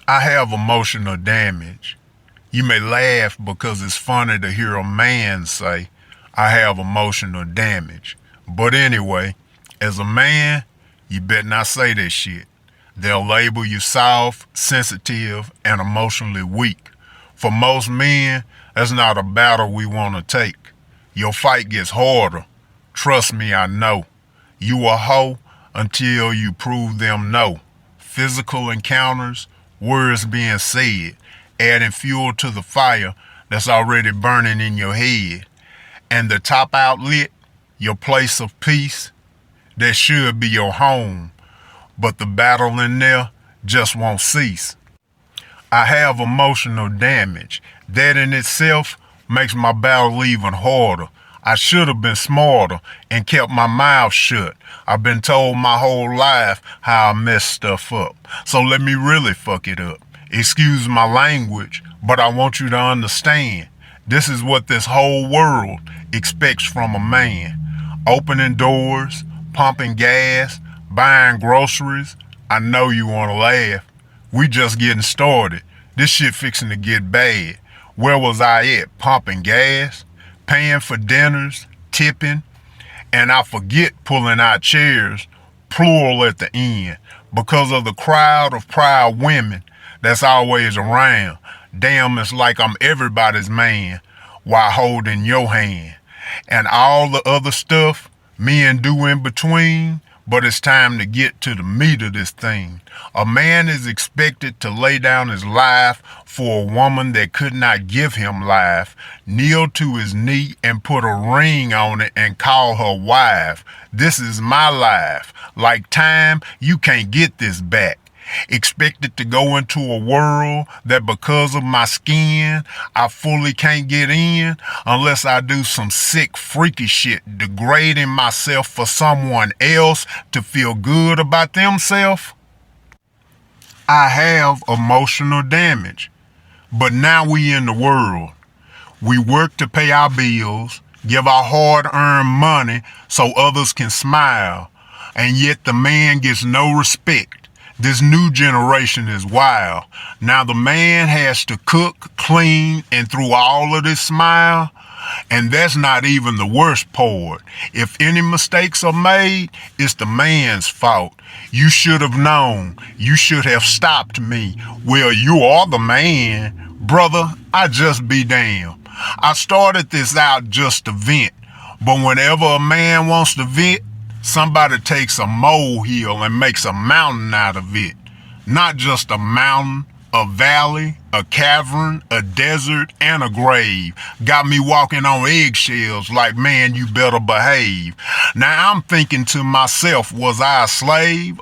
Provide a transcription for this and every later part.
I have emotional damage. You may laugh because it's funny to hear a man say, I have emotional damage. But anyway, as a man, you better not say that shit. They'll label you soft, sensitive, and emotionally weak. For most men, that's not a battle we want to take. Your fight gets harder. Trust me, I know. You a hoe until you prove them no. Physical encounters, words being said, adding fuel to the fire that's already burning in your head. And the top outlet, your place of peace, that should be your home. But the battle in there just won't cease. I have emotional damage. That in itself makes my battle even harder. I should have been smarter and kept my mouth shut. I've been told my whole life how I mess stuff up. So let me really fuck it up. Excuse my language, but I want you to understand. This is what this whole world expects from a man. Opening doors, pumping gas, buying groceries. I know you want to laugh. We just getting started. This shit fixing to get bad. Where was I at? Pumping gas? Paying for dinners, tipping, and I forget pulling out chairs, plural at the end, because of the crowd of proud women that's always around. Damn, it's like I'm everybody's man while holding your hand. And all the other stuff men do in between, but it's time to get to the meat of this thing. A man is expected to lay down his life for a woman that could not give him life, kneel to his knee and put a ring on it and call her wife. This is my life. Like time, you can't get this back. Expected to go into a world that because of my skin, I fully can't get in unless I do some sick, freaky shit, degrading myself for someone else to feel good about themselves. I have emotional damage, but now we in the world. We work to pay our bills, give our hard-earned money so others can smile, and yet the man gets no respect. This new generation is wild. Now the man has to cook, clean, and through all of this smile. And that's not even the worst part. If any mistakes are made, it's the man's fault. You should have known. You should have stopped me. Well, you are the man. Brother, I just be damned. I started this out just to vent. But whenever a man wants to vent, somebody takes a molehill and makes a mountain out of it. Not just a mountain, a valley, a cavern, a desert, and a grave. Got me walking on eggshells like, man, you better behave. Now I'm thinking to myself, was I a slave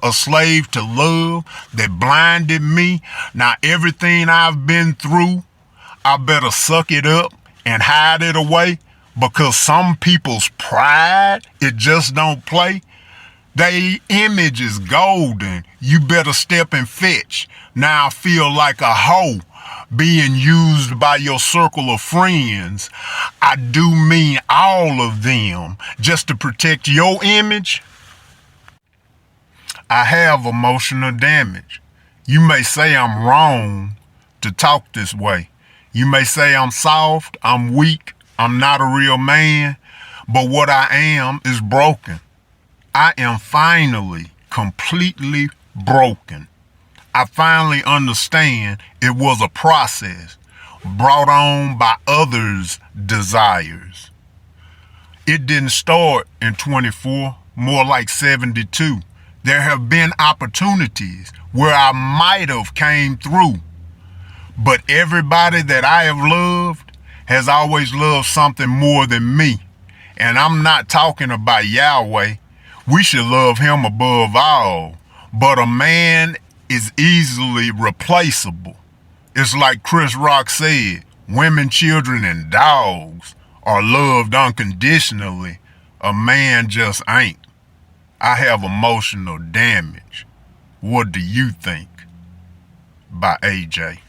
to love that blinded me? Now everything I've been through, I better suck it up and hide it away. Because some people's pride, it just don't play. They image is golden. You better step and fetch. Now I feel like a hoe being used by your circle of friends. I do mean all of them just to protect your image. I have emotional damage. You may say I'm wrong to talk this way. You may say I'm soft, I'm weak, I'm not a real man, but what I am is broken. I am finally completely broken. I finally understand it was a process brought on by others' desires. It didn't start in 24, more like 72. There have been opportunities where I might have came through, but everybody that I have loved has always loved something more than me. And I'm not talking about Yahweh. We should love him above all. But a man is easily replaceable. It's like Chris Rock said, women, children, and dogs are loved unconditionally. A man just ain't. I have emotional damage. What do you think? By A.Jay.